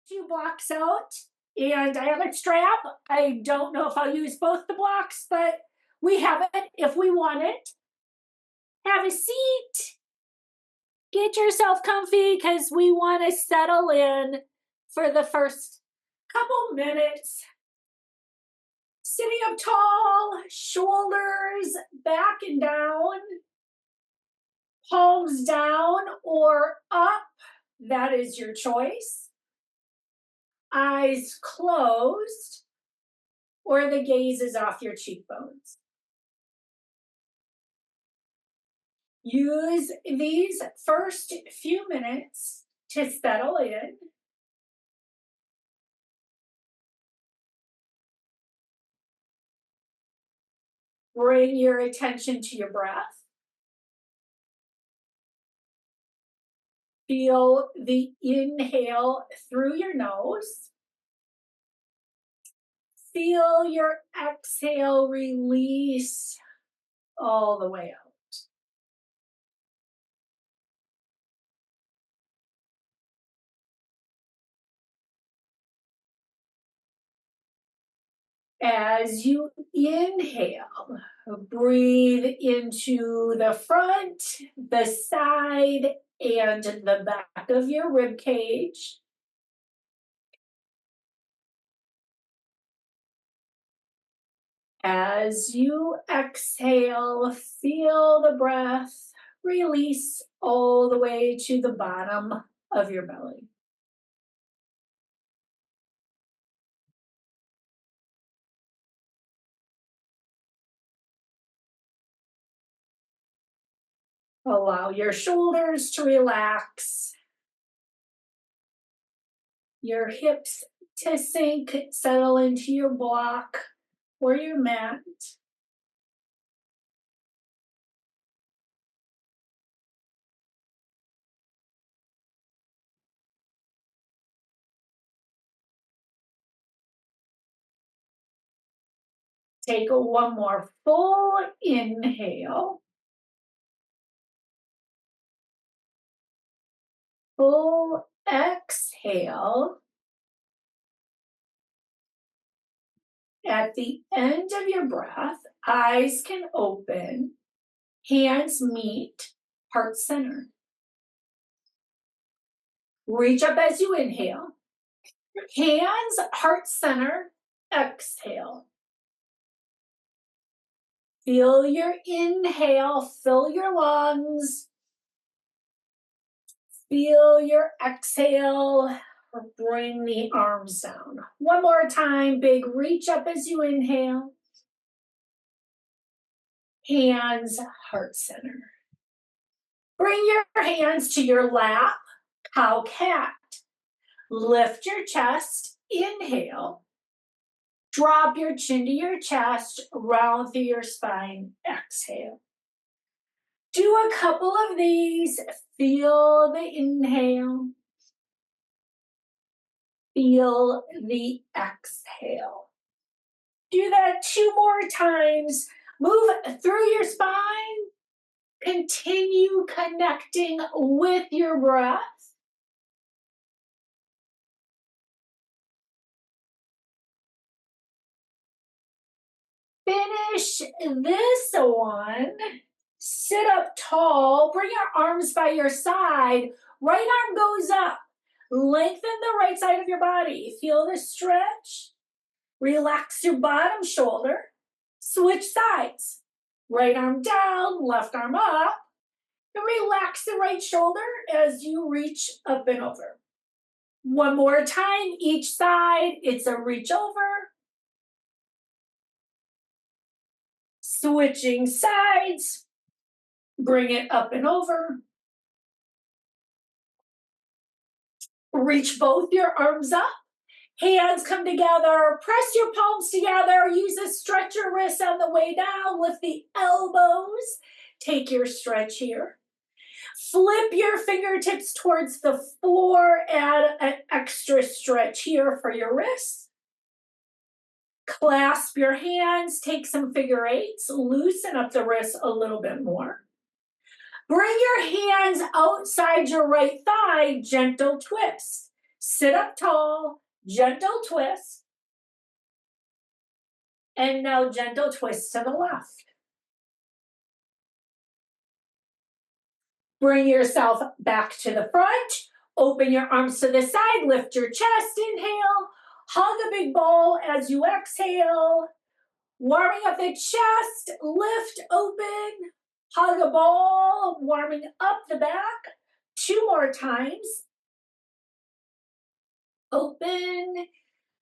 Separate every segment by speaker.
Speaker 1: 2 blocks out, and I have a strap. I don't know if I'll use both the blocks, but we have it if we want it. Have a seat. Get yourself comfy because we want to settle in for the first couple minutes. Sitting up tall, shoulders back and down, palms down or up. That is your choice. Eyes closed, or the gaze is off your cheekbones. Use these first few minutes to settle in. Bring your attention to your breath. Feel the inhale through your nose. Feel your exhale release all the way out. As you inhale, breathe into the front, the side, and the back of your rib cage. As you exhale, feel the breath release all the way to the bottom of your belly. Allow your shoulders to relax, your hips to sink, settle into your block or your mat. Take one more full inhale. Full exhale. At the end of your breath, eyes can open, hands meet, heart center. Reach up as you inhale. Hands, heart center, exhale. Feel your inhale, fill your lungs. Feel your exhale, bring the arms down. One more time, big reach up as you inhale. Hands, heart center. Bring your hands to your lap, cow cat. Lift your chest, inhale. Drop your chin to your chest, round through your spine, exhale. Do a couple of these. Feel the inhale. Feel the exhale. Do that 2 more times. Move through your spine. Continue connecting with your breath. Finish this one. Sit up tall. Bring your arms by your side. Right arm goes up. Lengthen the right side of your body. Feel the stretch. Relax your bottom shoulder. Switch sides. Right arm down, left arm up. And relax the right shoulder as you reach up and over. One more time, each side. It's a reach over. Switching sides. Bring it up and over. Reach both your arms up. Hands come together. Press your palms together. Use a stretch your wrists on the way down. Lift the elbows. Take your stretch here. Flip your fingertips towards the floor. Add an extra stretch here for your wrists. Clasp your hands. Take some figure eights. Loosen up the wrists a little bit more. Bring your hands outside your right thigh. Gentle twist. Sit up tall, gentle twist. And now gentle twist to the left. Bring yourself back to the front. Open your arms to the side. Lift your chest. Inhale. Hug a big ball as you exhale. Warming up the chest. Lift open. Hug a ball. Warming up the back. 2 more times. Open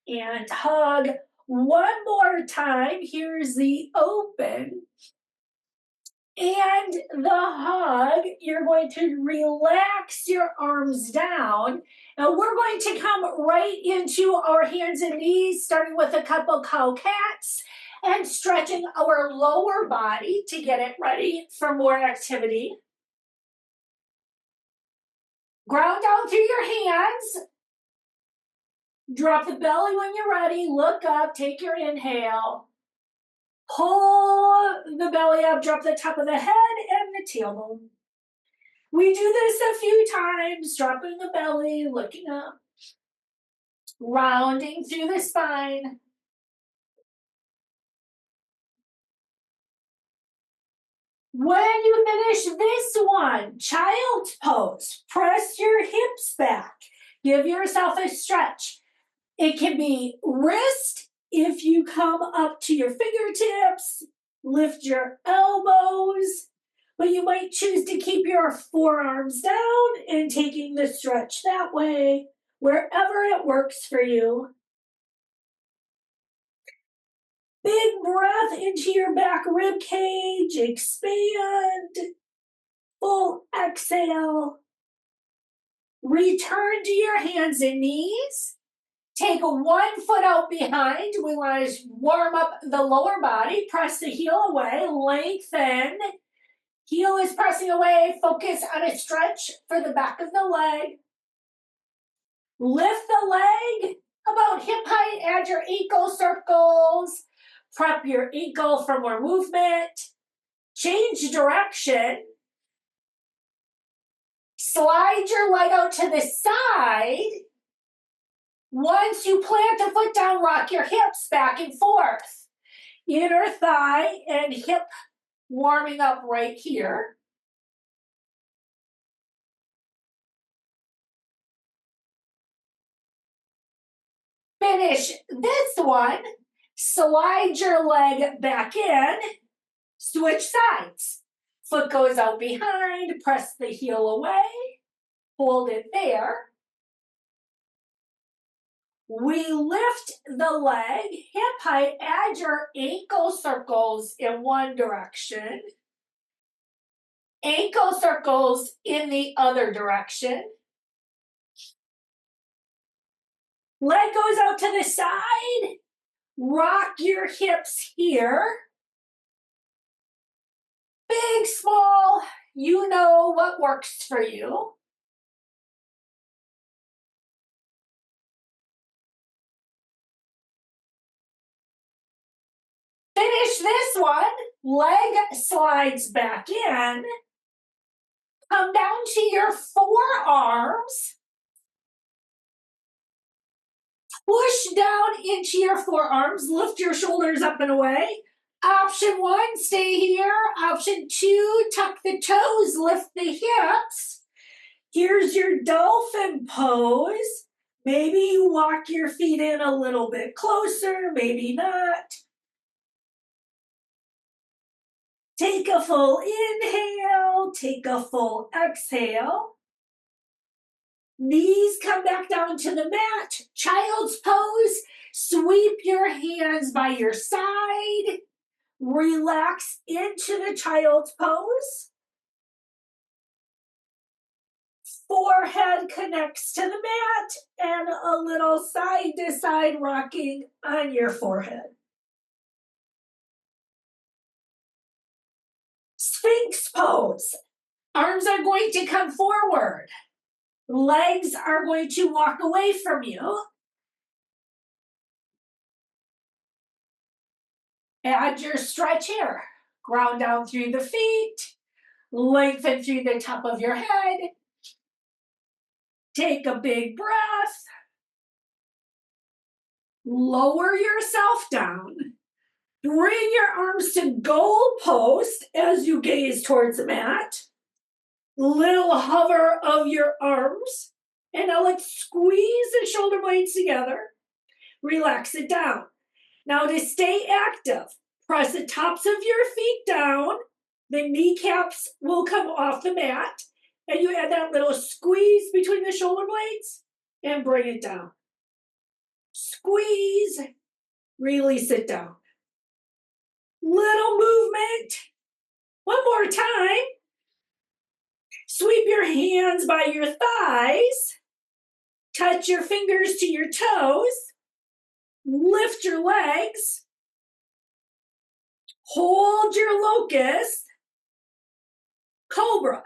Speaker 1: and hug. 1 more time. Here's the open. And the hug, you're going to relax your arms down. Now we're going to come right into our hands and knees, starting with a couple cow cats and stretching our lower body to get it ready for more activity. Ground down through your hands. Drop the belly when you're ready. Look up, take your inhale. Pull the belly up, drop the top of the head and the tailbone. We do this a few times, dropping the belly, looking up, rounding through the spine. When you finish this one, child's pose, press your hips back. Give yourself a stretch. It can be wrist if you come up to your fingertips, lift your elbows, but you might choose to keep your forearms down and taking the stretch that way, wherever it works for you. Big breath into your back rib cage, expand, full exhale. Return to your hands and knees. Take 1 foot out behind. We want to warm up the lower body. Press the heel away, lengthen. Heel is pressing away. Focus on a stretch for the back of the leg. Lift the leg about hip height. Add your ankle circles. Prep your ankle for more movement. Change direction. Slide your leg out to the side. Once you plant the foot down, rock your hips back and forth. Inner thigh and hip warming up right here. Finish this one. Slide your leg back in. Switch sides. Foot goes out behind. Press the heel away. Hold it there. We lift the leg, hip height, add your ankle circles in one direction, ankle circles in the other direction. Leg goes out to the side, rock your hips here. Big, small, you know what works for you. Finish this one, leg slides back in. Come down to your forearms. Push down into your forearms. Lift your shoulders up and away. Option 1, stay here. Option 2, tuck the toes, lift the hips. Here's your dolphin pose. Maybe you walk your feet in a little bit closer, maybe not. Take a full inhale, take a full exhale. Knees come back down to the mat. Child's pose. Sweep your hands by your side. Relax into the child's pose. Forehead connects to the mat and a little side to side rocking on your forehead. Sphinx pose. Arms are going to come forward. Legs are going to walk away from you. Add your stretch here. Ground down through the feet. Lengthen through the top of your head. Take a big breath. Lower yourself down. Bring your arms to goal post as you gaze towards the mat. Little hover of your arms. And now let's squeeze the shoulder blades together. Relax it down. Now to stay active, press the tops of your feet down. The kneecaps will come off the mat. And you add that little squeeze between the shoulder blades and bring it down. Squeeze, release it down. Little movement. One more time. Sweep your hands by your thighs. Touch your fingers to your toes. Lift your legs. Hold your locust. Cobra.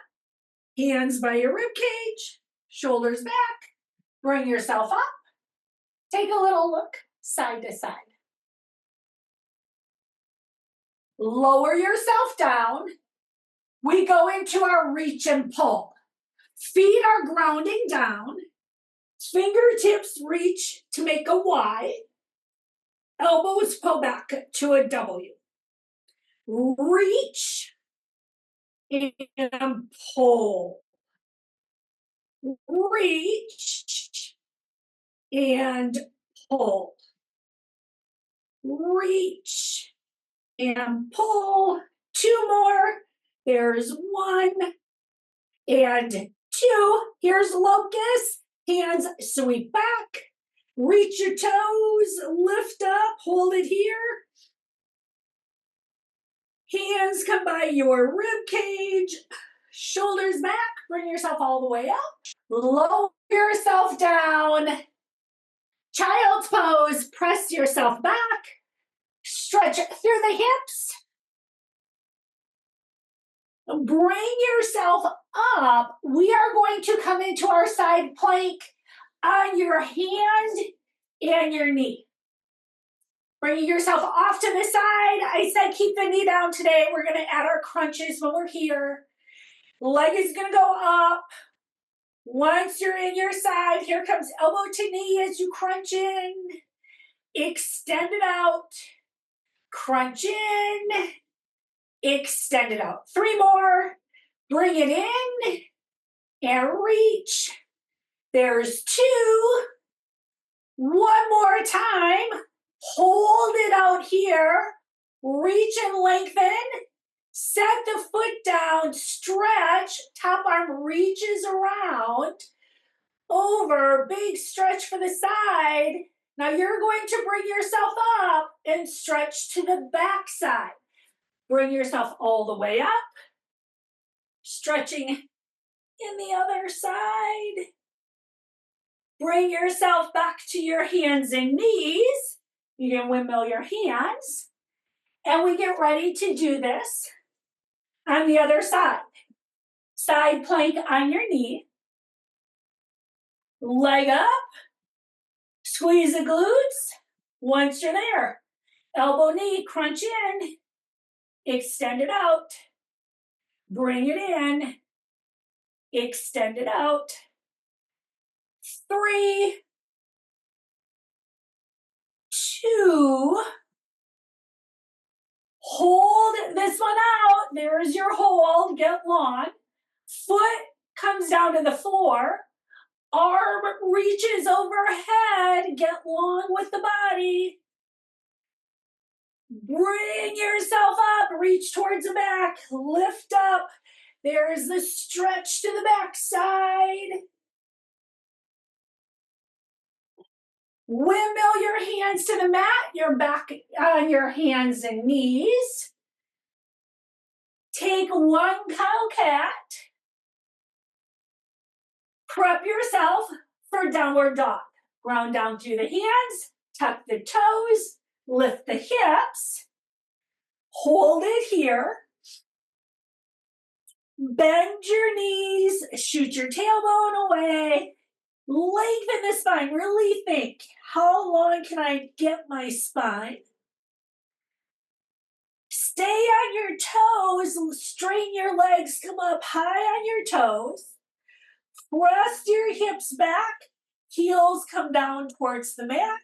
Speaker 1: Hands by your rib cage. Shoulders back. Bring yourself up. Take a little look side to side. Lower yourself down. We go into our reach and pull. Feet are grounding down. Fingertips reach to make a Y. Elbows pull back to a W. Reach and pull. Reach and pull. Reach and pull. Two more. There's one and two. Here's locust. Hands sweep back. Reach your toes. Lift up. Hold it here. Hands come by your rib cage. Shoulders back. Bring yourself all the way up. Lower yourself down. Child's pose. Press yourself back. Stretch through the hips. Bring yourself up. We are going to come into our side plank on your hand and your knee. Bringing yourself off to the side. I said keep the knee down today. We're going to add our crunches when we're here. Leg is going to go up. Once you're in your side, here comes elbow to knee as you crunch in. Extend it out. Crunch in. Extend it out. Three more. Bring it in and reach. There's two. One more time. Hold it out here. Reach and lengthen. Set the foot down. Stretch. Top arm reaches around. Over. Big stretch for the side. Now you're going to bring yourself up and stretch to the back side. Bring yourself all the way up. Stretching in the other side. Bring yourself back to your hands and knees. You can windmill your hands. And we get ready to do this on the other side. Side plank on your knee. Leg up. Squeeze the glutes. Once you're there, elbow, knee, crunch in. Extend it out. Bring it in. Extend it out. 3, 2. Hold this one out. There's your hold. Get long. Foot comes down to the floor. Arm reaches overhead. Get long with the body. Bring yourself up. Reach towards the back. Lift up. There's the stretch to the back side. Windmill your hands to the mat. You're back on your hands and knees. Take one cow cat. Prep yourself for downward dog. Ground down through the hands. Tuck the toes. Lift the hips. Hold it here. Bend your knees. Shoot your tailbone away. Lengthen the spine. Really think, how long can I get my spine? Stay on your toes. Straighten your legs. Come up high on your toes. Press your hips back, heels come down towards the mat.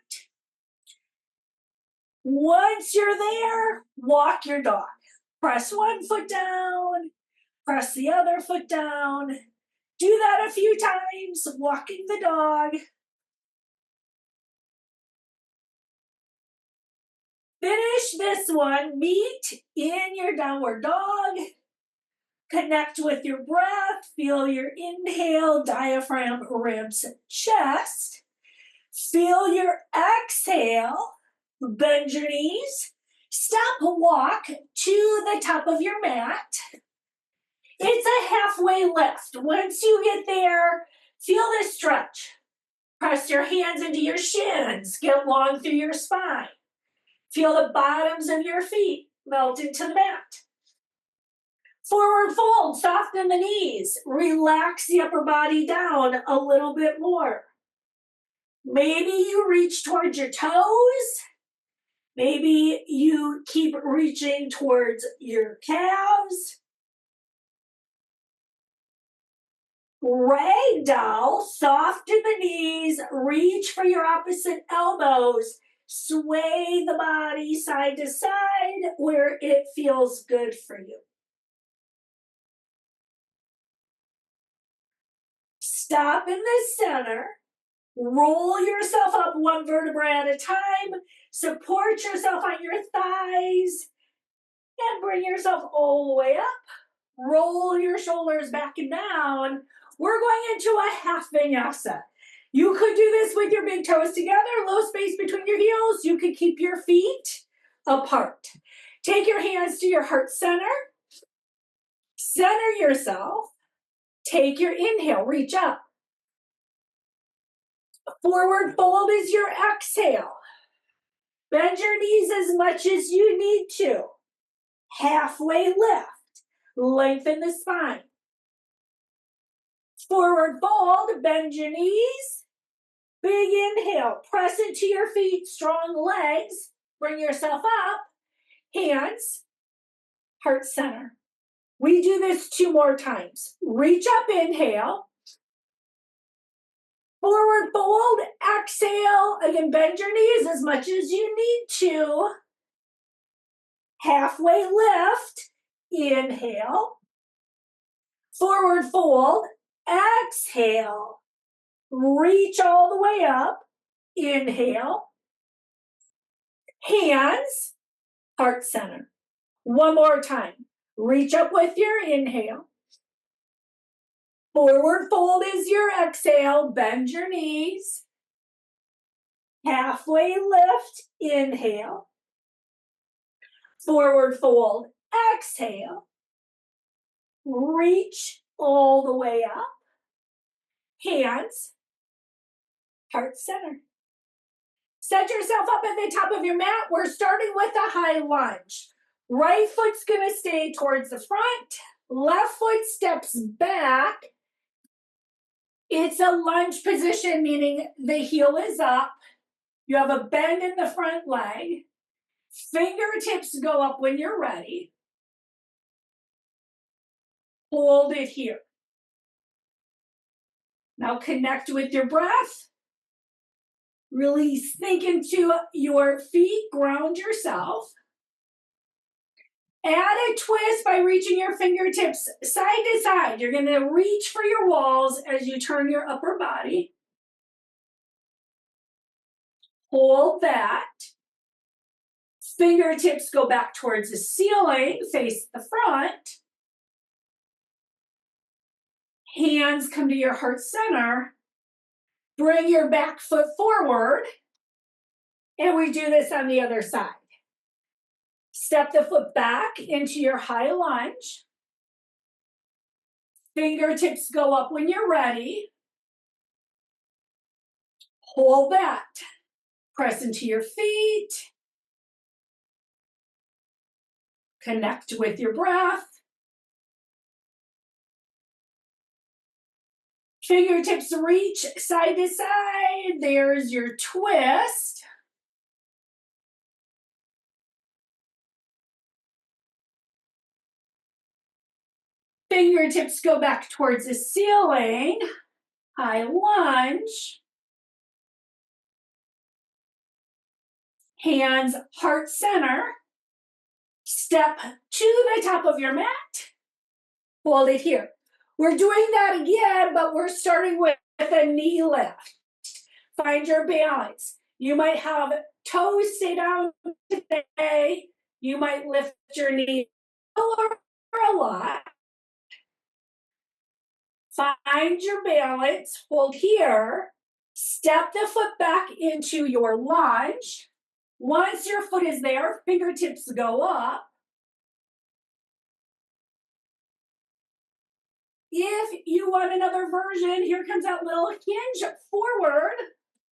Speaker 1: Once you're there, walk your dog. Press one foot down, press the other foot down. Do that a few times, walking the dog. Finish this one, meet in your downward dog. Connect with your breath, feel your inhale, diaphragm, ribs, chest. Feel your exhale, bend your knees. Stop, walk to the top of your mat. It's a halfway lift. Once you get there, feel this stretch. Press your hands into your shins, get long through your spine. Feel the bottoms of your feet melt into the mat. Forward fold, soften the knees. Relax the upper body down a little bit more. Maybe you reach towards your toes. Maybe you keep reaching towards your calves. Ragdoll, soften the knees, reach for your opposite elbows, sway the body side to side where it feels good for you. Stop in the center, roll yourself up one vertebra at a time, support yourself on your thighs, and bring yourself all the way up. Roll your shoulders back and down. We're going into a half vinyasa. You could do this with your big toes together, low space between your heels. You could keep your feet apart. Take your hands to your heart center. Center yourself. Take your inhale, reach up. Forward fold is your exhale. Bend your knees as much as you need to. Halfway lift. Lengthen the spine. Forward fold, bend your knees. Big inhale, press into your feet, strong legs. Bring yourself up. Hands, heart center. We do this 2 more times. Reach up, inhale. Forward fold, exhale. Again, bend your knees as much as you need to. Halfway lift, inhale. Forward fold, exhale. Reach all the way up, inhale. Hands, heart center. One more time. Reach up with your inhale. Forward fold is your exhale. Bend your knees. Halfway lift, inhale. Forward fold, exhale. Reach all the way up. Hands, heart center. Set yourself up at the top of your mat. We're starting with a high lunge. Right foot's gonna stay towards the front. Left foot steps back. It's a lunge position, meaning the heel is up. You have a bend in the front leg. Fingertips go up when you're ready. Hold it here. Now connect with your breath. Really sink into your feet, ground yourself. Add a twist by reaching your fingertips side to side. You're gonna reach for your walls as you turn your upper body. Hold that. Fingertips go back towards the ceiling, face the front. Hands come to your heart center. Bring your back foot forward. And we do this on the other side. Step the foot back into your high lunge. Fingertips go up when you're ready. Hold that. Press into your feet. Connect with your breath. Fingertips reach side to side. There's your twist. Fingertips go back towards the ceiling. High lunge. Hands heart center. Step to the top of your mat. Hold it here. We're doing that again, but we're starting with a knee lift. Find your balance. You might have toes stay down today. You might lift your knee a lot. Find your balance. Hold here. Step the foot back into your lunge. Once your foot is there, fingertips go up. If you want another version, here comes that little hinge forward,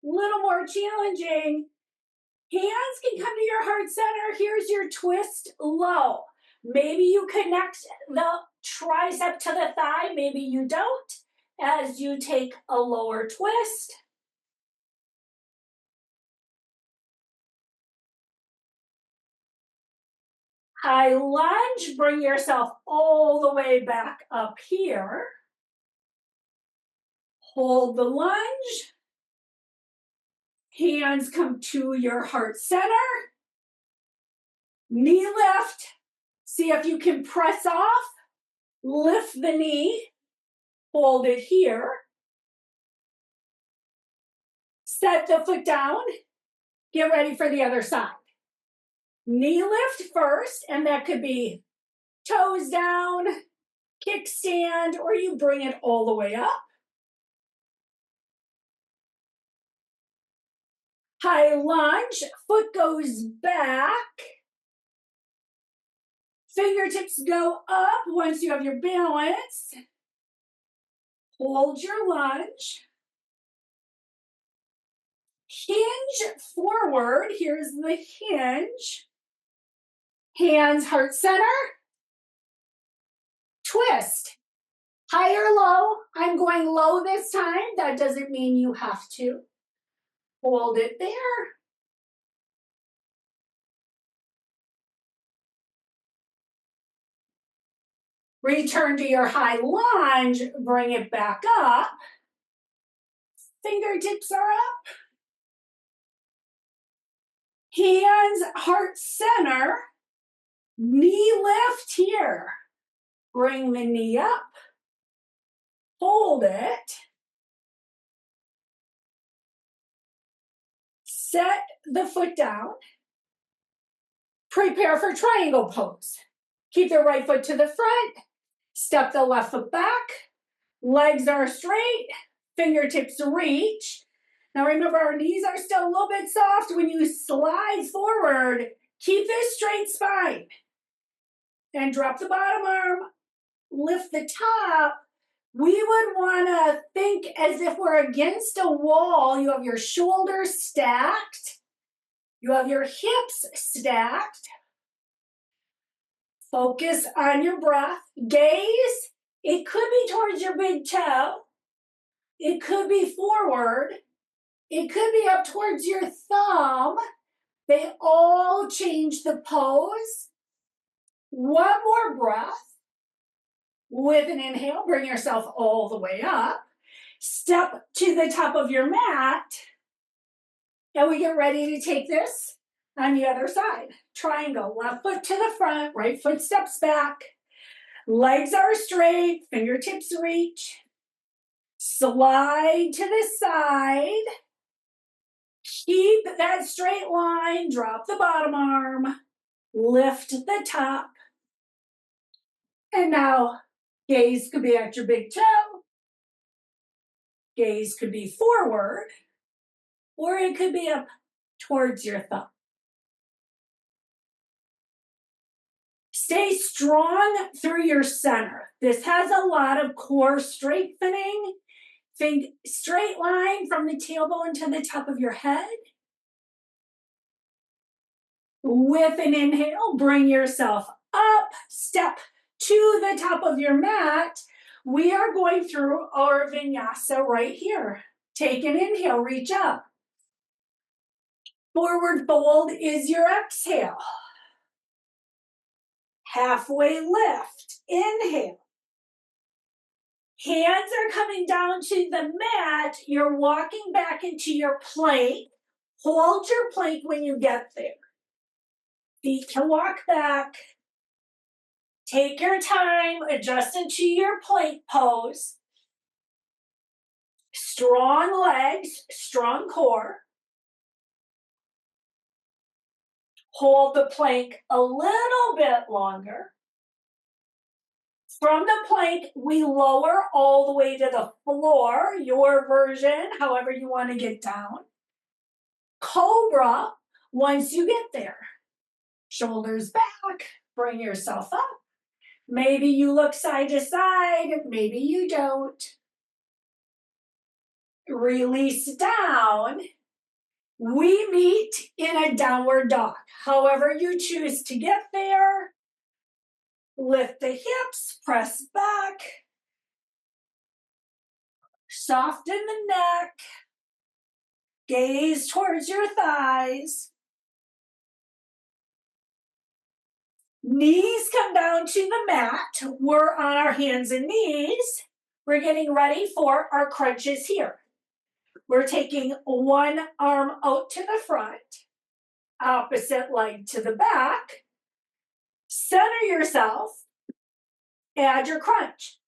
Speaker 1: a little more challenging. Hands can come to your heart center. Here's your twist low. Maybe you connect the tricep to the thigh, maybe you don't, as you take a lower twist. High lunge, bring yourself all the way back up here. Hold the lunge. Hands come to your heart center. Knee lift. See if you can press off. Lift the knee. Hold it here. Set the foot down. Get ready for the other side. Knee lift first, and that could be toes down, kickstand, or you bring it all the way up. High lunge, foot goes back. Fingertips go up once you have your balance. Hold your lunge. Hinge forward. Here's the hinge. Hands heart center. Twist. High or low. I'm going low this time. That doesn't mean you have to. Hold it there. Return to your high lunge. Bring it back up. Fingertips are up. Hands heart center. Knee lift here. Bring the knee up. Hold it. Set the foot down. Prepare for triangle pose. Keep the right foot to the front. Step the left foot back. Legs are straight. Fingertips reach. Now remember, our knees are still a little bit soft. When you slide forward, keep this straight spine. And drop the bottom arm. Lift the top. We would want to think as if we're against a wall. You have your shoulders stacked. You have your hips stacked. Focus on your breath. Gaze. It could be towards your big toe. It could be forward. It could be up towards your thumb. They all change the pose. One more breath. With an inhale, bring yourself all the way up. Step to the top of your mat. And we get ready to take this on the other side. Triangle, left foot to the front, right foot steps back. Legs are straight, fingertips reach. Slide to the side. Keep that straight line, drop the bottom arm, lift the top. And now, gaze could be at your big toe. Gaze could be forward, or it could be up towards your thumb. Stay strong through your center. This has a lot of core strengthening. Think straight line from the tailbone to the top of your head. With an inhale, bring yourself up, step to the top of your mat. We are going through our vinyasa right here. Take an inhale, reach up. Forward fold is your exhale. Halfway lift, inhale. Hands are coming down to the mat. You're walking back into your plank. Hold your plank when you get there. Feet can walk back. Take your time, adjust into your plank pose. Strong legs, strong core. Hold the plank a little bit longer. From the plank, we lower all the way to the floor, your version, however you want to get down. Cobra, once you get there. Shoulders back, bring yourself up. Maybe you look side to side, maybe you don't. Release down. We meet in a downward dog. However you choose to get there. Lift the hips, press back. Soften the neck. Gaze towards your thighs. Knees come down to the mat. We're on our hands and knees. We're getting ready for our crunches here. We're taking one arm out to the front, opposite leg to the back. Center yourself. Add your crunch.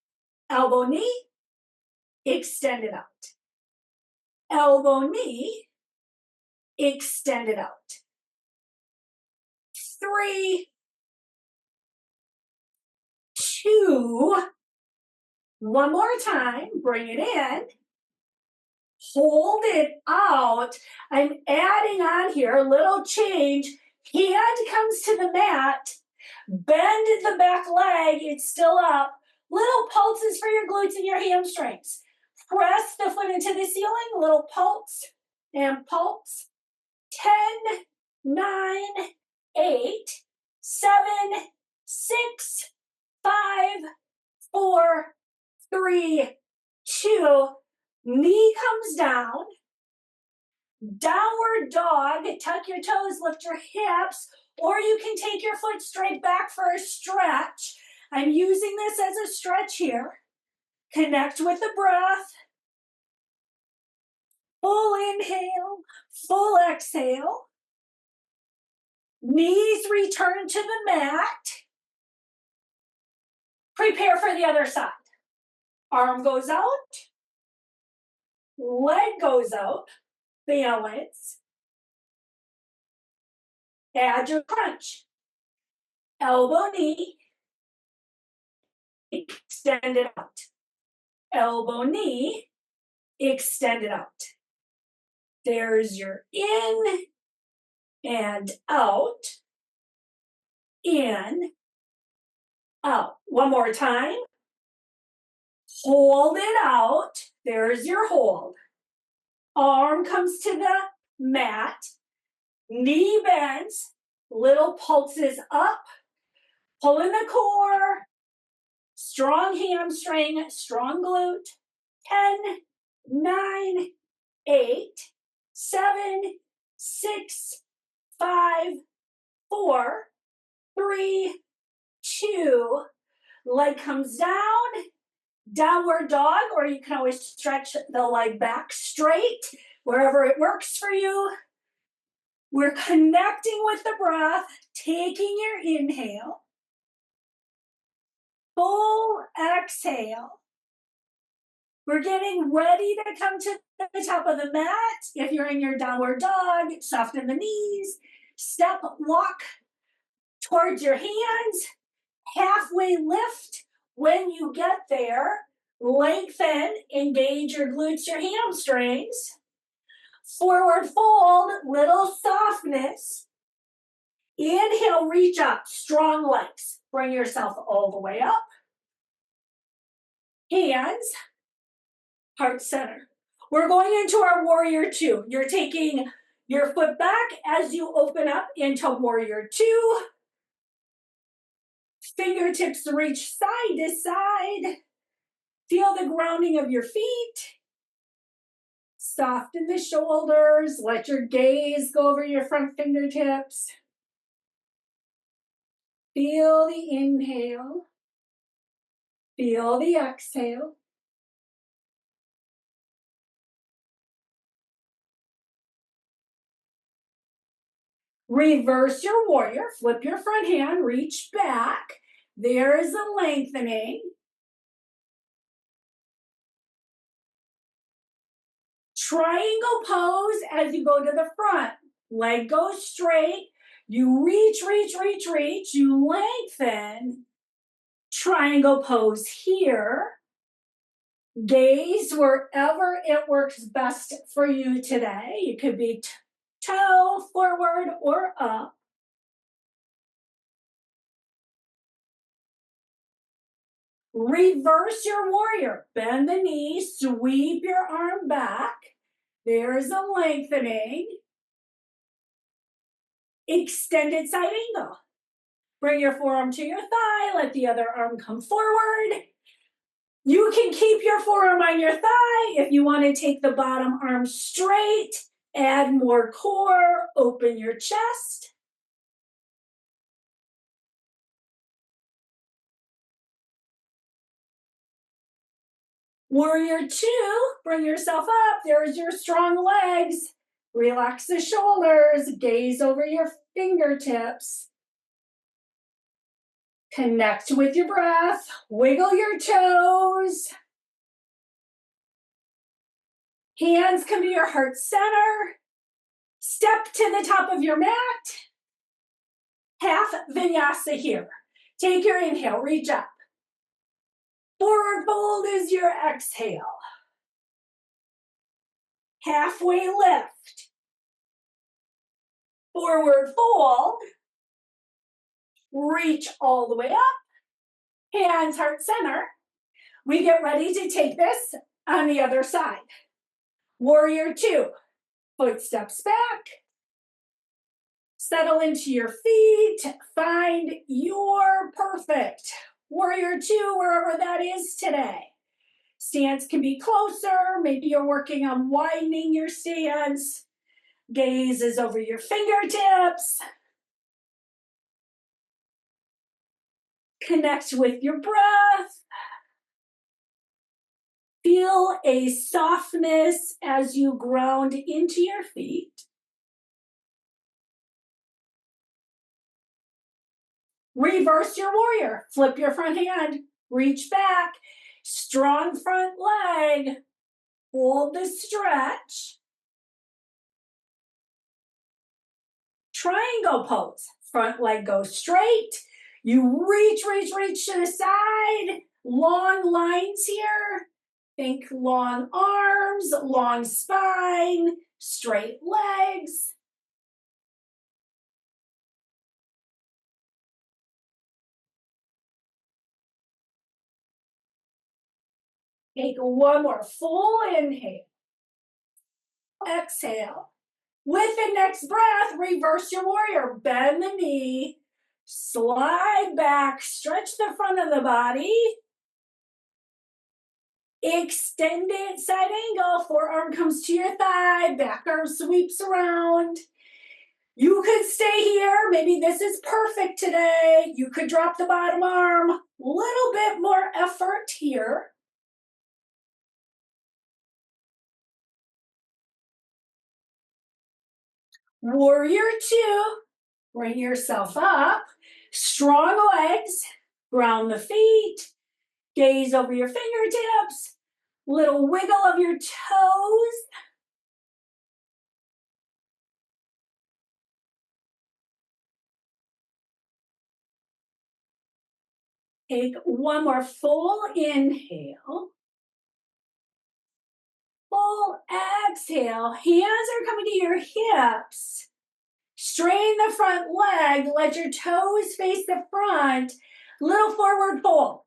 Speaker 1: Elbow, knee, extend it out. Elbow, knee, extend it out. 3, 2, one more time, bring it in. Hold it out. I'm adding on here a little change. Hand comes to the mat. Bend the back leg. It's still up. Little pulses for your glutes and your hamstrings. Press the foot into the ceiling. Little pulse and pulse. 10, 9, 8, 7, 6, 5, 4, 3, 2. Knee comes down. Downward dog. Tuck your toes, lift your hips, or you can take your foot straight back for a stretch. I'm using this as a stretch here. Connect with the breath. Full inhale, full exhale. Knees return to the mat. Prepare for the other side. Arm goes out. Leg goes out. Balance. Add your crunch. Elbow, knee. Extend it out. Elbow, knee. Extend it out. There's your in and out. In, out. One more time. Hold it out. There's your hold. Arm comes to the mat. Knee bends. Little pulses up. Pull in the core. Strong hamstring. Strong glute. 10, 9, 8, 7, 6, 5, 4, 3, 2. Leg comes down. Downward dog, or you can always stretch the leg back straight, wherever it works for you. We're connecting with the breath, taking your inhale. Full exhale. We're getting ready to come to the top of the mat. If you're in your downward dog, soften the knees. Step, walk towards your hands. Halfway lift. When you get there, lengthen, engage your glutes, your hamstrings. Forward fold, little softness. Inhale, reach up, strong legs. Bring yourself all the way up. Hands, heart center. We're going into our warrior two. You're taking your foot back as you open up into warrior two. Fingertips reach side to side. Feel the grounding of your feet. Soften the shoulders. Let your gaze go over your front fingertips. Feel the inhale. Feel the exhale. Reverse your warrior, flip your front hand, reach back. There is a lengthening. Triangle pose as you go to the front. Leg goes straight. You reach, reach, reach, reach. You lengthen. Triangle pose here. Gaze wherever it works best for you today. It could be toe forward or up. Reverse your warrior. Bend the knee, sweep your arm back. There's a lengthening. Extended side angle. Bring your forearm to your thigh. Let the other arm come forward. You can keep your forearm on your thigh. If you want to take the bottom arm straight, add more core, open your chest. Warrior two, bring yourself up. There's your strong legs. Relax the shoulders, gaze over your fingertips. Connect with your breath, wiggle your toes. Hands come to your heart center. Step to the top of your mat. Half vinyasa here. Take your inhale, reach up. Forward fold is your exhale. Halfway lift. Forward fold. Reach all the way up. Hands heart center. We get ready to take this on the other side. Warrior two. Footsteps back. Settle into your feet. Find your perfect warrior two, wherever that is today. Stance can be closer. Maybe you're working on widening your stance. Gaze is over your fingertips. Connect with your breath. Feel a softness as you ground into your feet. Reverse your warrior. Flip your front hand. Reach back. Strong front leg. Hold the stretch. Triangle pose. Front leg goes straight. You reach, reach, reach to the side. Long lines here. Think long arms, long spine, straight legs. Take one more full inhale. Exhale. With the next breath, reverse your warrior. Bend the knee, slide back, stretch the front of the body. Extended side angle, forearm comes to your thigh, back arm sweeps around. You could stay here. Maybe this is perfect today. You could drop the bottom arm. Little bit more effort here. Warrior two, bring yourself up. Strong legs, ground the feet, gaze over your fingertips, little wiggle of your toes. Take one more full inhale. Full exhale. Hands are coming to your hips. Straighten the front leg. Let your toes face the front. Little forward fold.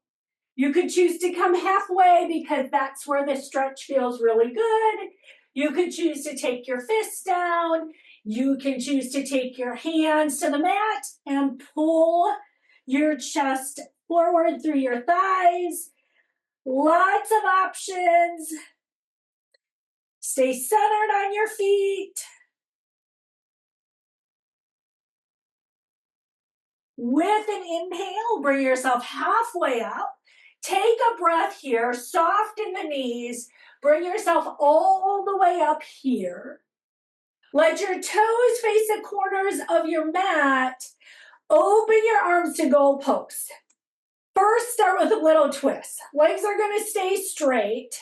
Speaker 1: You could choose to come halfway because that's where the stretch feels really good. You could choose to take your fists down. You can choose to take your hands to the mat and pull your chest forward through your thighs. Lots of options. Stay centered on your feet. With an inhale, bring yourself halfway up. Take a breath here, soften the knees. Bring yourself all the way up here. Let your toes face the corners of your mat. Open your arms to goal post. First, start with a little twist. Legs are going to stay straight.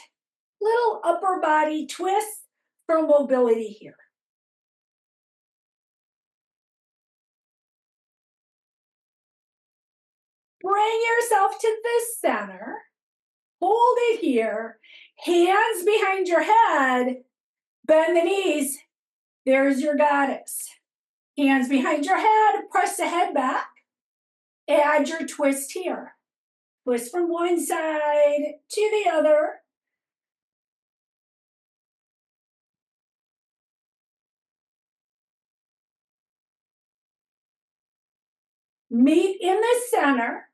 Speaker 1: Little upper body twist for mobility here. Bring yourself to the center. Hold it here. Hands behind your head. Bend the knees. There's your goddess. Hands behind your head. Press the head back. Add your twist here. Twist from one side to the other. Meet in the center.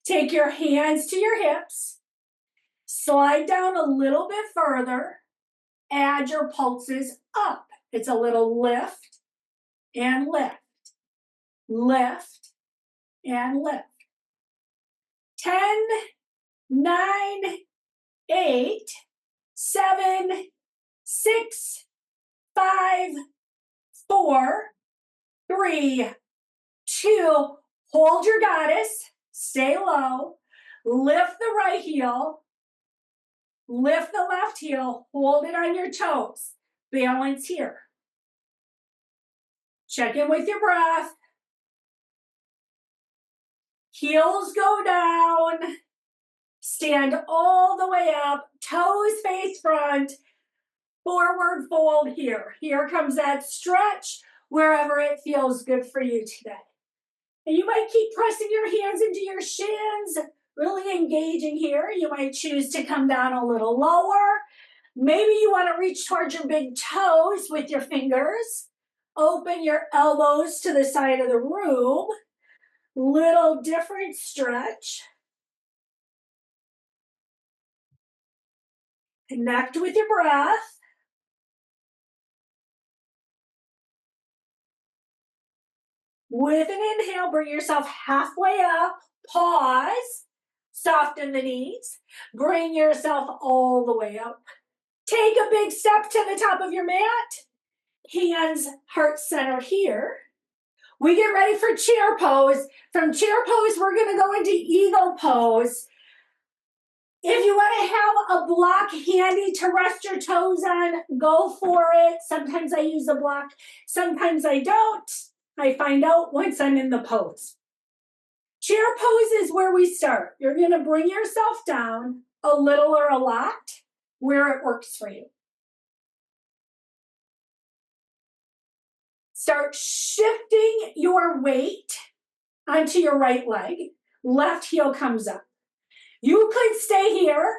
Speaker 1: Take your hands to your hips. Slide down a little bit further. Add your pulses up. It's a little lift and lift. Lift and lift. 10, 9, 8, 7, 6, 5, 4, 3, 2. Hold your goddess. Stay low. Lift the right heel. Lift the left heel. Hold it on your toes. Balance here. Check in with your breath. Heels go down. Stand all the way up. Toes face front. Forward fold here. Here comes that stretch wherever it feels good for you today. And you might keep pressing your hands into your shins, really engaging here. You might choose to come down a little lower. Maybe you want to reach towards your big toes with your fingers. Open your elbows to the side of the room. Little different stretch. Connect with your breath. With an inhale, bring yourself halfway up. Pause. Soften the knees. Bring yourself all the way up. Take a big step to the top of your mat. Hands heart center here. We get ready for chair pose. From chair pose, we're going to go into eagle pose. If you want to have a block handy to rest your toes on, go for it. Sometimes I use a block, sometimes I don't. I find out once I'm in the pose. Chair pose is where we start. You're going to bring yourself down a little or a lot where it works for you. Start shifting your weight onto your right leg. Left heel comes up. You could stay here.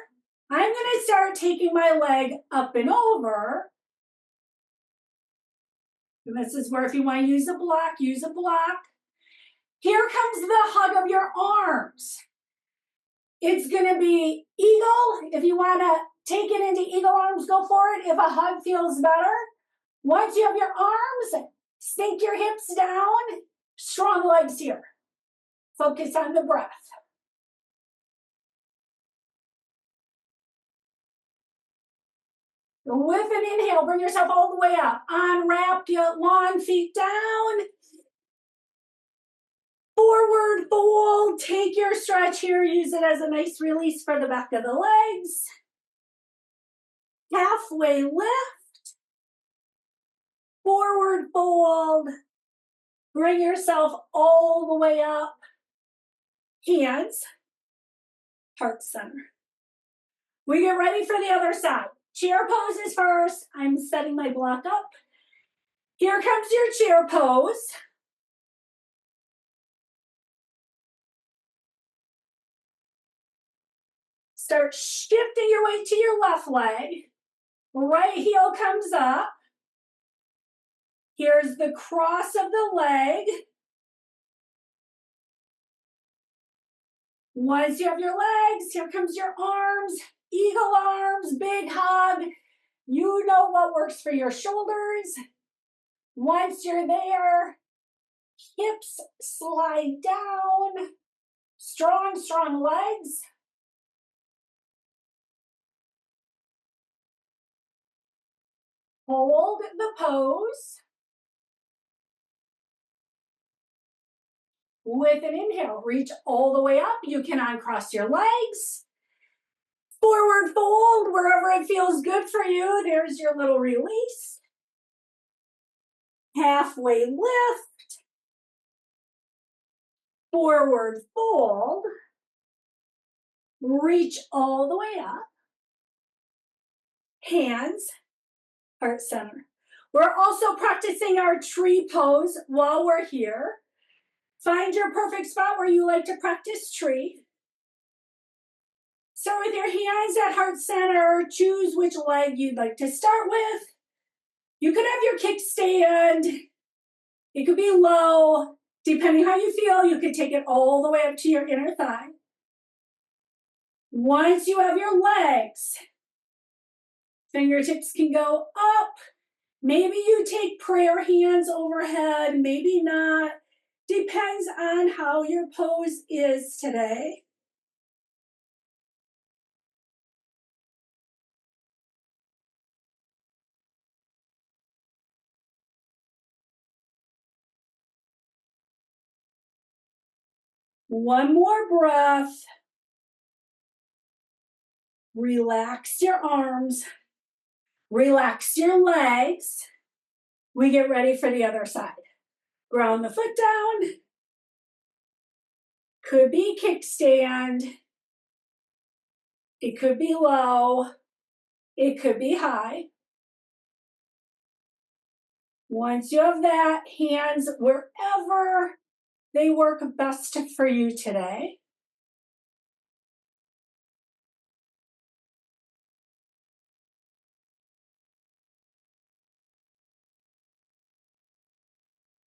Speaker 1: I'm going to start taking my leg up and over. And this is where if you want to use a block, use a block. Here comes the hug of your arms. It's going to be eagle. If you want to take it into eagle arms, go for it. If a hug feels better. Once you have your arms, sink your hips down. Strong legs here. Focus on the breath. With an inhale, bring yourself all the way up. Unwrap your long feet down. Forward fold. Take your stretch here. Use it as a nice release for the back of the legs. Halfway lift. Forward fold. Bring yourself all the way up. Hands, heart center. We get ready for the other side. Chair poses first. I'm setting my block up. Here comes your chair pose. Start shifting your weight to your left leg. Right heel comes up. Here's the cross of the leg. Once you have your legs, here comes your arms. Eagle arms, big hug. You know what works for your shoulders. Once you're there, hips slide down. Strong, strong legs. Hold the pose. With an inhale, reach all the way up. You can uncross your legs. Forward fold wherever it feels good for you. There's your little release. Halfway lift. Forward fold. Reach all the way up. Hands, heart center. We're also practicing our tree pose while we're here. Find your perfect spot where you like to practice tree. Start with your hands at heart center. Choose which leg you'd like to start with. You could have your kickstand. It could be low. Depending how you feel, you could take it all the way up to your inner thigh. Once you have your legs, fingertips can go up. Maybe you take prayer hands overhead, maybe not. Depends on how your pose is today. One more breath. Relax your arms. Relax your legs. We get ready for the other side. Ground the foot down. Could be kickstand. It could be low. It could be high. Once you have that, hands wherever they work best for you today.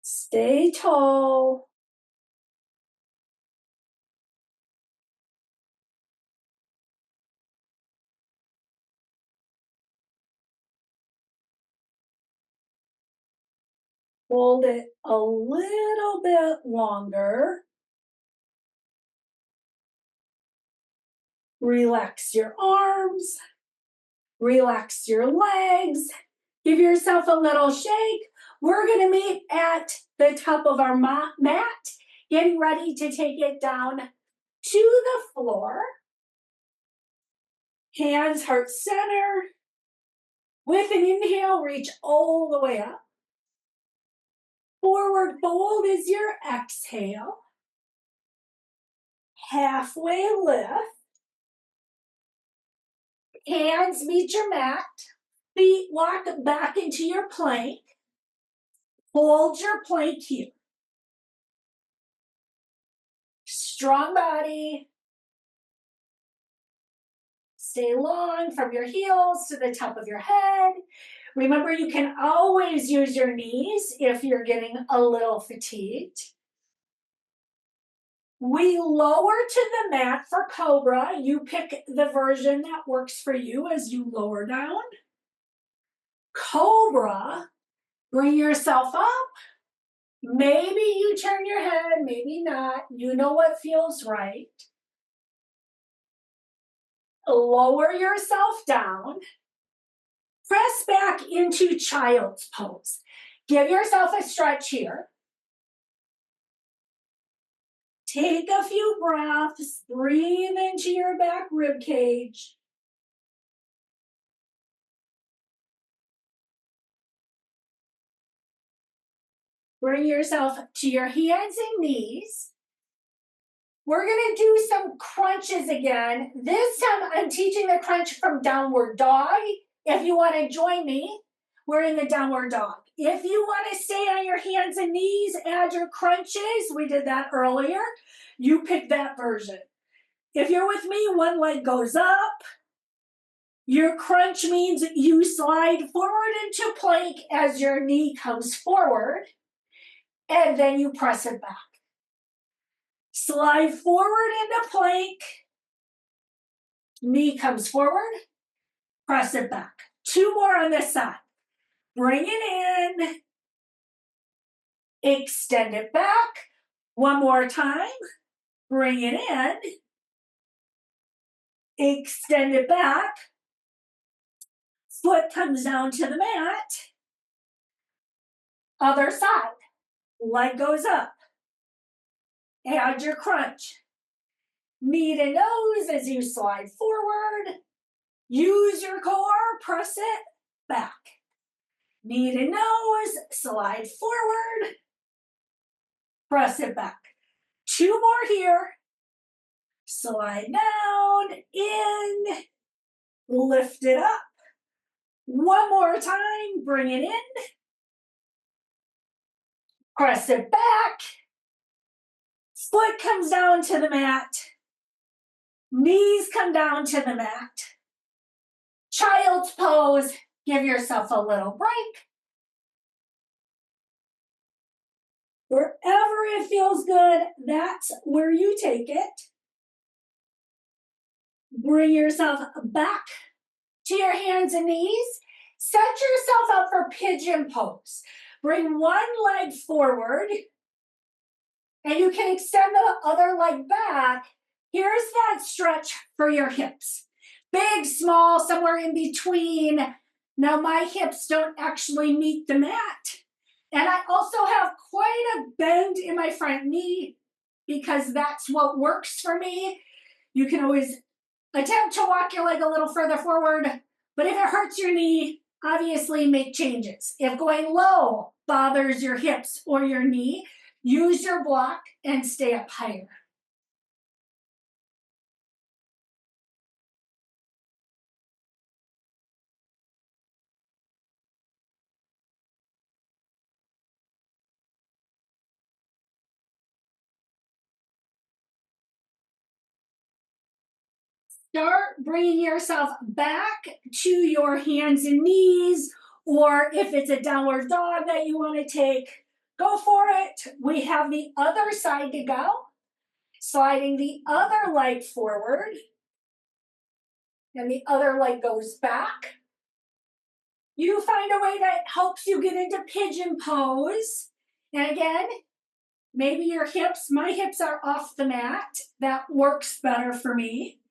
Speaker 1: Stay tall. Hold it a little bit longer. Relax your arms. Relax your legs. Give yourself a little shake. We're going to meet at the top of our mat, getting ready to take it down to the floor. Hands heart center. With an inhale, reach all the way up. Forward fold is your exhale. Halfway lift. Hands meet your mat. Feet walk back into your plank. Hold your plank here. Strong body. Stay long from your heels to the top of your head. Remember, you can always use your knees if you're getting a little fatigued. We lower to the mat for Cobra. You pick the version that works for you as you lower down. Cobra, bring yourself up. Maybe you turn your head, maybe not. You know what feels right. Lower yourself down. Press back into child's pose. Give yourself a stretch here. Take a few breaths. Breathe into your back rib cage. Bring yourself to your hands and knees. We're going to do some crunches again. This time I'm teaching the crunch from downward dog. If you want to join me, we're in the downward dog. If you want to stay on your hands and knees, add your crunches. We did that earlier. You pick that version. If you're with me, one leg goes up. Your crunch means you slide forward into plank as your knee comes forward, and then you press it back. Slide forward into plank, knee comes forward, press it back. Two more on this side. Bring it in, extend it back. One more time, bring it in, extend it back. Foot comes down to the mat. Other side. Leg goes up. Add your crunch. Knee to nose as you slide forward. Use your core, press it back. Knee to nose, slide forward. Press it back. 2 more here. Slide down, in, lift it up. 1 more time, bring it in. Press it back. Foot comes down to the mat. Knees come down to the mat. Child's pose. Give yourself a little break. Wherever it feels good, that's where you take it. Bring yourself back to your hands and knees. Set yourself up for pigeon pose. Bring one leg forward, and you can extend the other leg back. Here's that stretch for your hips. Big, small, somewhere in between. Now my hips don't actually meet the mat. And I also have quite a bend in my front knee because that's what works for me. You can always attempt to walk your leg a little further forward, but if it hurts your knee, obviously make changes. If going low bothers your hips or your knee, use your block and stay up higher. Start bringing yourself back to your hands and knees, or if it's a downward dog that you want to take, go for it. We have the other side to go. Sliding the other leg forward, and the other leg goes back. You find a way that helps you get into pigeon pose. And again, maybe your hips, my hips are off the mat. That works better for me.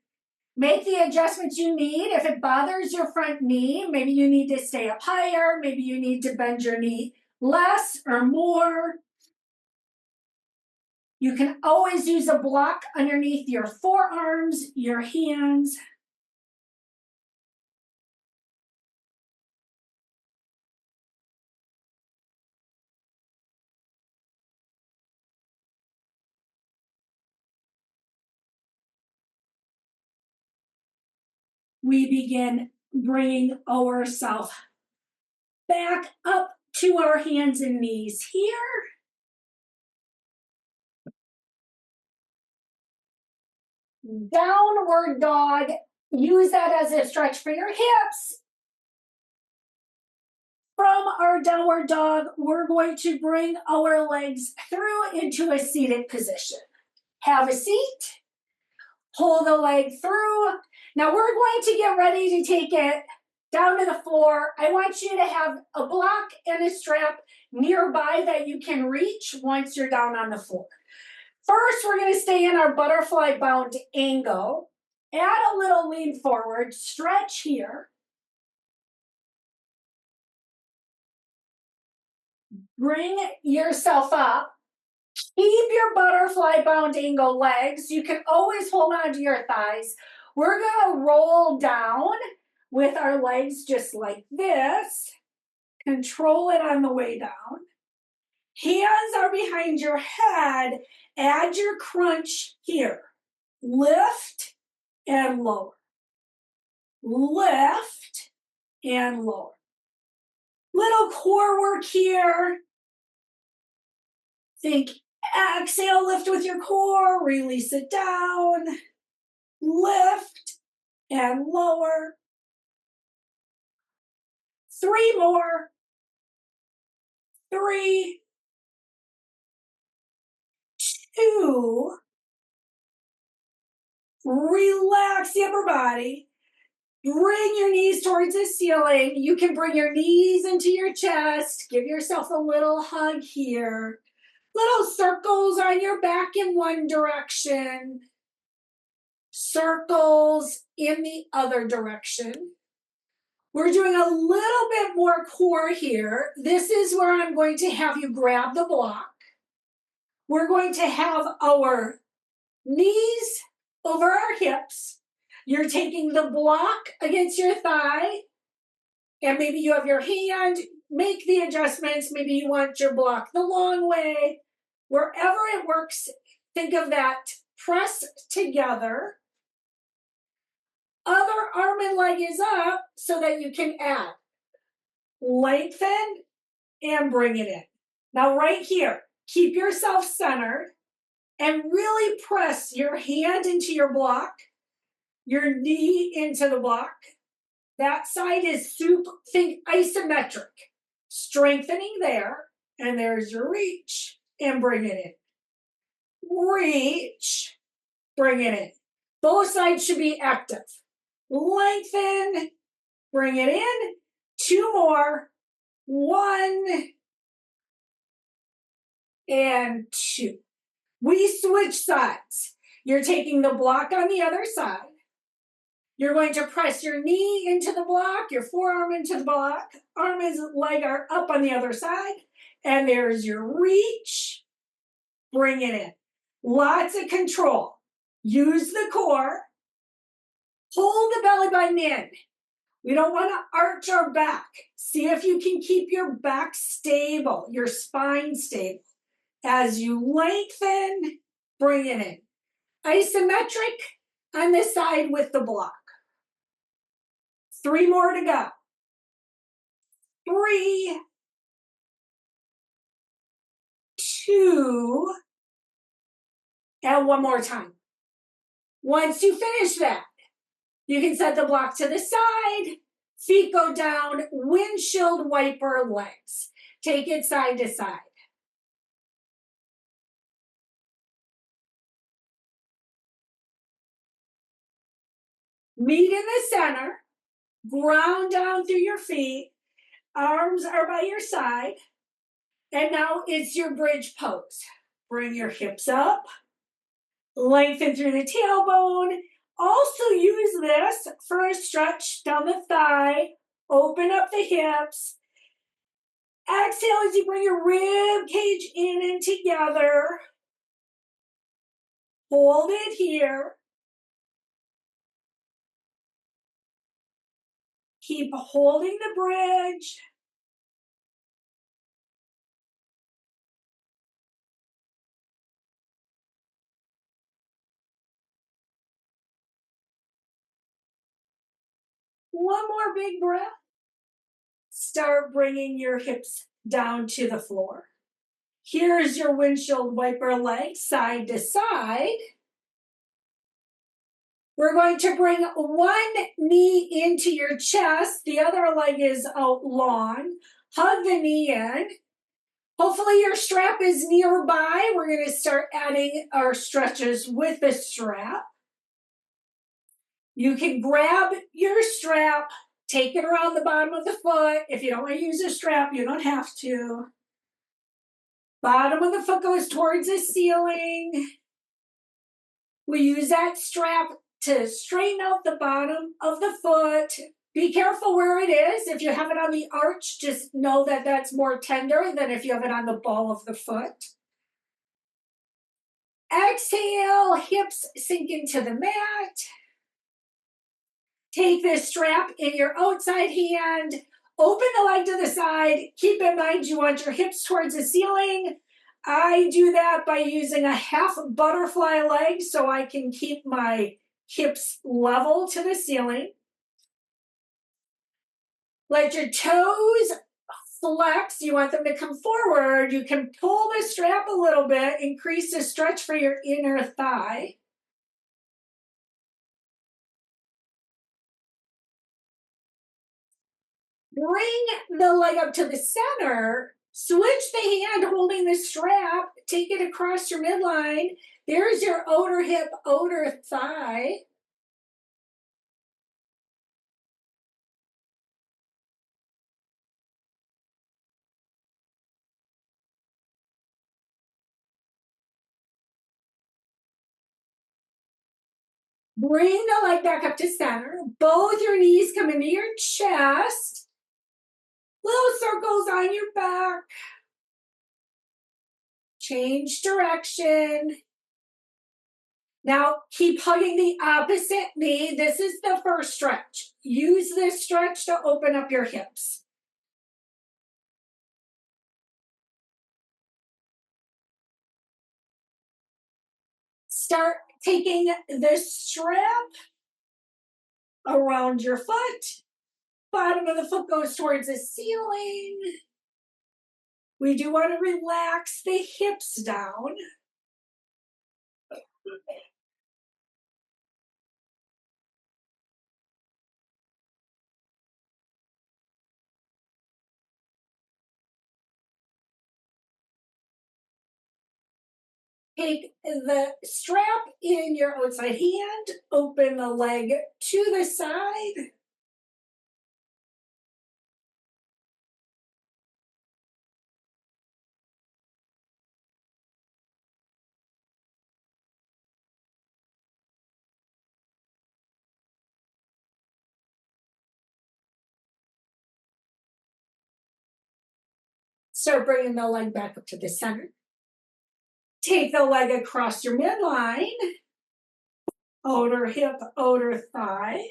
Speaker 1: Make the adjustments you need. If it bothers your front knee, maybe you need to stay up higher. Maybe you need to bend your knee less or more. You can always use a block underneath your forearms, your hands. We begin bringing ourselves back up to our hands and knees here. Downward dog. Use that as a stretch for your hips. From our downward dog, we're going to bring our legs through into a seated position. Have a seat. Pull the leg through. Now we're going to get ready to take it down to the floor. I want you to have a block and a strap nearby that you can reach once you're down on the floor. First, we're going to stay in our butterfly bound angle. Add a little lean forward, stretch here. Bring yourself up. Keep your butterfly bound angle legs. You can always hold on to your thighs. We're going to roll down with our legs just like this. Control it on the way down. Hands are behind your head. Add your crunch here. Lift and lower. Lift and lower. Little core work here. Think exhale, lift with your core, release it down. Lift and lower. 3 more. 3, 2. Relax the upper body. Bring your knees towards the ceiling. You can bring your knees into your chest. Give yourself a little hug here. Little circles on your back in one direction. Circles in the other direction. We're doing a little bit more core here. This is where I'm going to have you grab the block. We're going to have our knees over our hips. You're taking the block against your thigh, and maybe you have your hand. Make the adjustments. Maybe you want your block the long way. Wherever it works, think of that. Press together. Other arm and leg is up so that you can add. Lengthen and bring it in. Now right here, keep yourself centered and really press your hand into your block, your knee into the block. That side is think isometric. Strengthening there, and there's your reach, and bring it in. Reach, bring it in. Both sides should be active. Lengthen, bring it in. 2 more. 1 and 2. We switch sides. You're taking the block on the other side. You're going to press your knee into the block, your forearm into the block. Arm and leg are up on the other side. And there's your reach. Bring it in. Lots of control. Use the core. Pull the belly button in. We don't want to arch our back. See if you can keep your back stable, your spine stable. As you lengthen, bring it in. Isometric on this side with the block. 3 more to go. 3, 2, and 1 more time. Once you finish that, you can set the block to the side, feet go down, windshield wiper legs. Take it side to side. Meet in the center, ground down through your feet, arms are by your side, and now it's your bridge pose. Bring your hips up, lengthen through the tailbone. Also use this for a stretch down the thigh, open up the hips. Exhale as you bring your rib cage in and together. Hold it here. Keep holding the bridge. One more big breath. Start bringing your hips down to the floor. Here's your windshield wiper leg, side to side. We're going to bring one knee into your chest. The other leg is out long. Hug the knee in. Hopefully your strap is nearby. We're going to start adding our stretches with the strap. You can grab your strap, take it around the bottom of the foot. If you don't want to use a strap, you don't have to. Bottom of the foot goes towards the ceiling. We use that strap to straighten out the bottom of the foot. Be careful where it is. If you have it on the arch, just know that that's more tender than if you have it on the ball of the foot. Exhale, hips sink into the mat. Take this strap in your outside hand. Open the leg to the side. Keep in mind you want your hips towards the ceiling. I do that by using a half butterfly leg so I can keep my hips level to the ceiling. Let your toes flex. You want them to come forward. You can pull the strap a little bit, increase the stretch for your inner thigh. Bring the leg up to the center. Switch the hand holding the strap. Take it across your midline. There's your outer hip, outer thigh. Bring the leg back up to center. Both your knees come into your chest. Little circles on your back. Change direction. Now keep hugging the opposite knee. This is the first stretch. Use this stretch to open up your hips. Start taking the strap around your foot. Bottom of the foot goes towards the ceiling. We do want to relax the hips down. Take the strap in your outside hand, open the leg to the side. Start bringing the leg back up to the center. Take the leg across your midline, outer hip, outer thigh.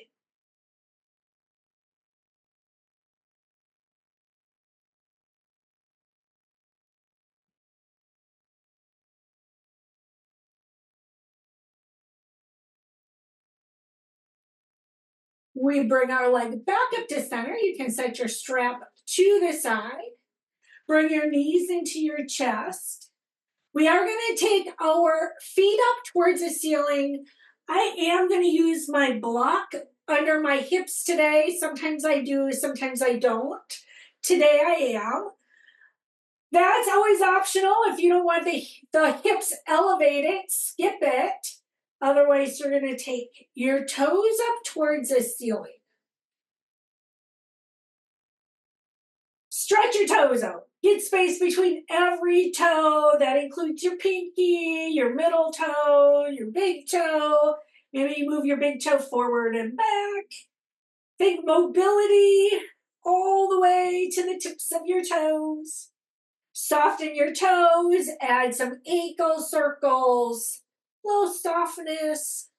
Speaker 1: We bring our leg back up to center. You can set your strap to the side. Bring your knees into your chest. We are going to take our feet up towards the ceiling. I am going to use my block under my hips today. Sometimes I do, sometimes I don't. Today I am. That's always optional. If you don't want the hips elevated, skip it. Otherwise, you're going to take your toes up towards the ceiling. Stretch your toes out. Get space between every toe. That includes your pinky, your middle toe, your big toe. Maybe you move your big toe forward and back. Think mobility all the way to the tips of your toes. Soften your toes. Add some ankle circles. Little softness.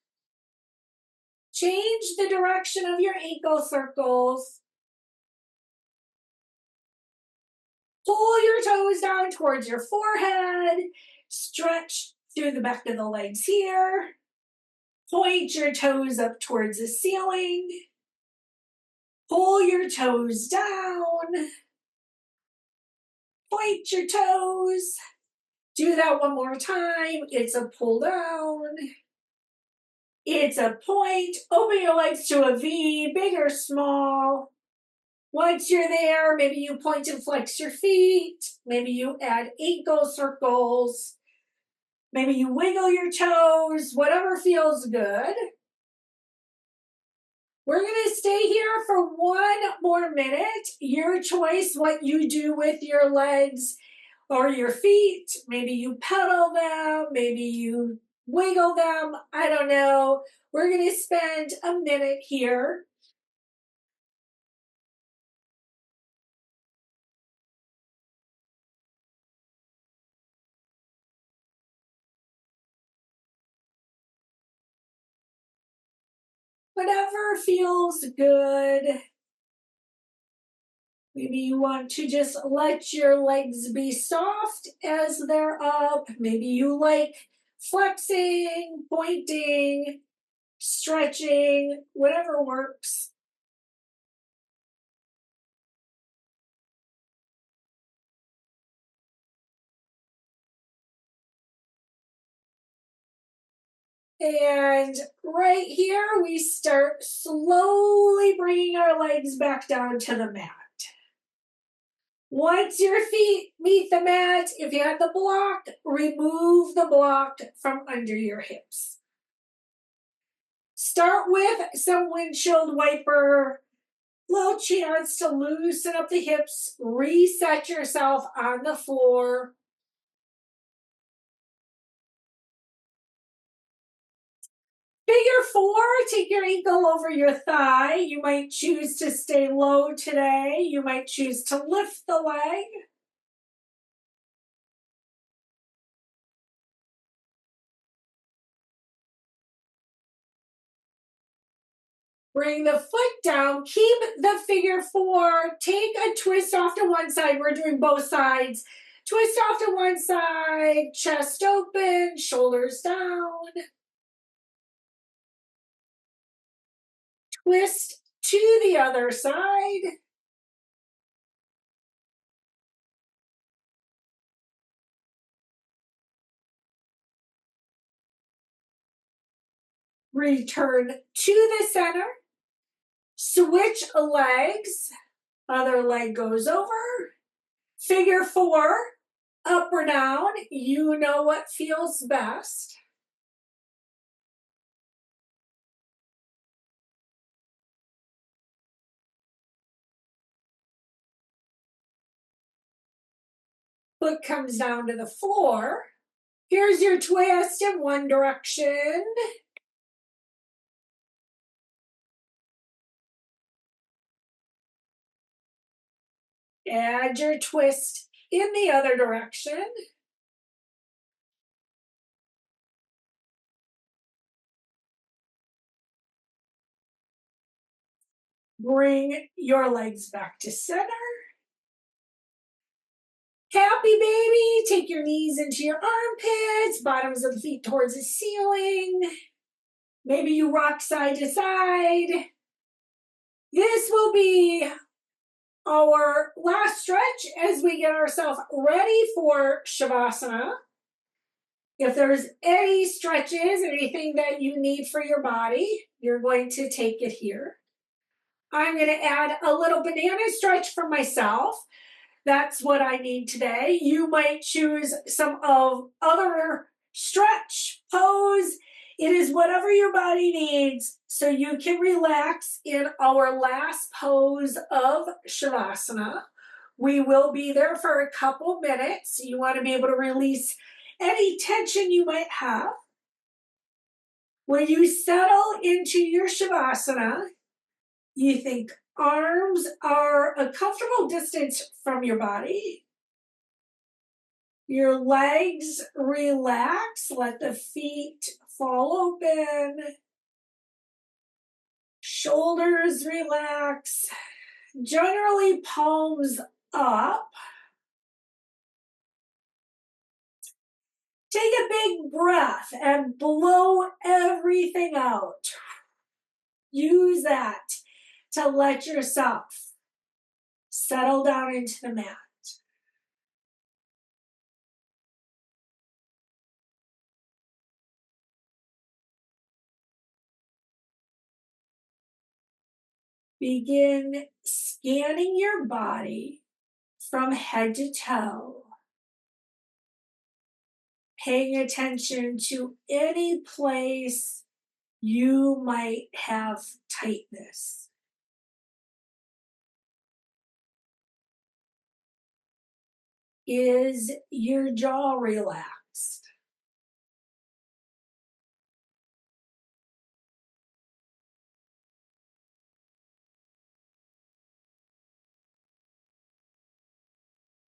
Speaker 1: Change the direction of your ankle circles. Pull your toes down towards your forehead. Stretch through the back of the legs here. Point your toes up towards the ceiling. Pull your toes down. Point your toes. Do that one more time. It's a pull down. It's a point. Open your legs to a V, big or small. Once you're there, maybe you point and flex your feet. Maybe you add ankle circles. Maybe you wiggle your toes, whatever feels good. We're going to stay here for one more minute. Your choice what you do with your legs or your feet. Maybe you pedal them. Maybe you wiggle them. I don't know. We're going to spend a minute here. Whatever feels good. Maybe you want to just let your legs be soft as they're up. Maybe you like flexing, pointing, stretching, whatever works. And right here, we start slowly bringing our legs back down to the mat. Once your feet meet the mat, if you have the block, remove the block from under your hips. Start with some windshield wiper, little chance to loosen up the hips, reset yourself on the floor. Figure four, take your ankle over your thigh. You might choose to stay low today. You might choose to lift the leg. Bring the foot down. Keep the figure four. Take a twist off to one side. We're doing both sides. Twist off to one side. Chest open. Shoulders down. Twist to the other side. Return to the center. Switch legs. Other leg goes over. Figure four, up or down. You know what feels best. Foot comes down to the floor. Here's your twist in one direction. Add your twist in the other direction. Bring your legs back to center. Happy baby, take your knees into your armpits, bottoms of the feet towards the ceiling. Maybe you rock side to side. This will be our last stretch as we get ourselves ready for Shavasana. If there's any stretches, anything that you need for your body, you're going to take it here. I'm going to add a little banana stretch for myself. That's what I need today. You might choose some of other stretch, pose. It is whatever your body needs so you can relax in our last pose of Shavasana. We will be there for a couple minutes. You want to be able to release any tension you might have. When you settle into your Shavasana, you think arms are a comfortable distance from your body. Your legs relax, let the feet fall open. Shoulders relax. Generally palms up. Take a big breath and blow everything out. Use that to let yourself settle down into the mat. Begin scanning your body from head to toe, paying attention to any place you might have tightness. Is your jaw relaxed?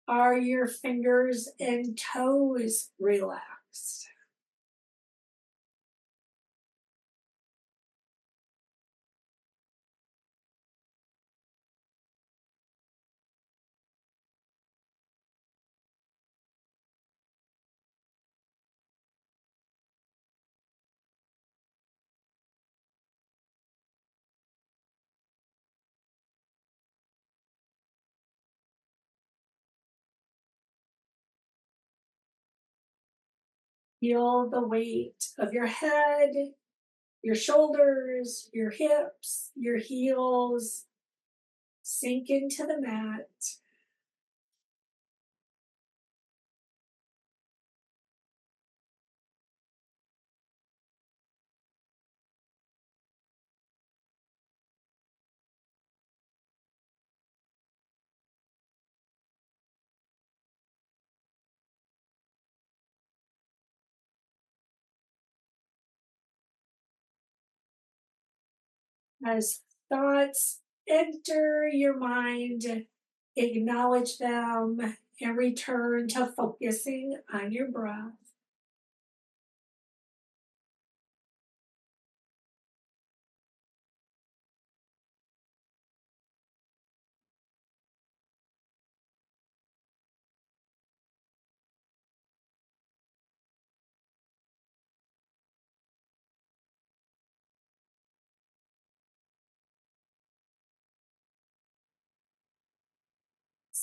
Speaker 1: Are your fingers and toes relaxed? Feel the weight of your head, your shoulders, your hips, your heels sink into the mat. As thoughts enter your mind, acknowledge them and return to focusing on your breath.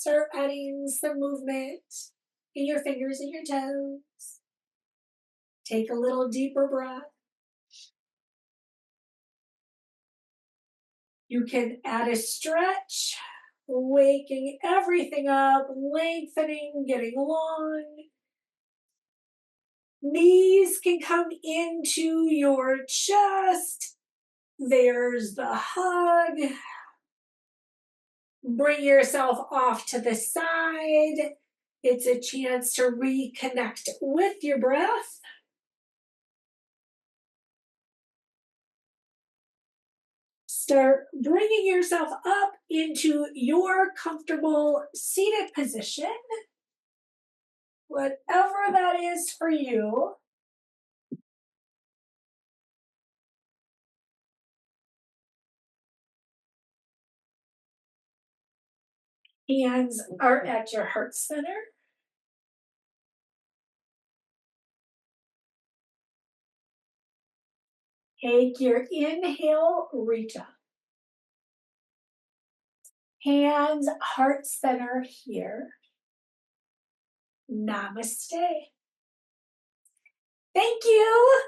Speaker 1: Start adding some movement in your fingers and your toes. Take a little deeper breath. You can add a stretch, waking everything up, lengthening, getting long. Knees can come into your chest. There's the hug. Bring yourself off to the side. It's a chance to reconnect with your breath. Start bringing yourself up into your comfortable seated position, whatever that is for you. Hands are at your heart center. Take your inhale, reach up. Hands, heart center here. Namaste. Thank you.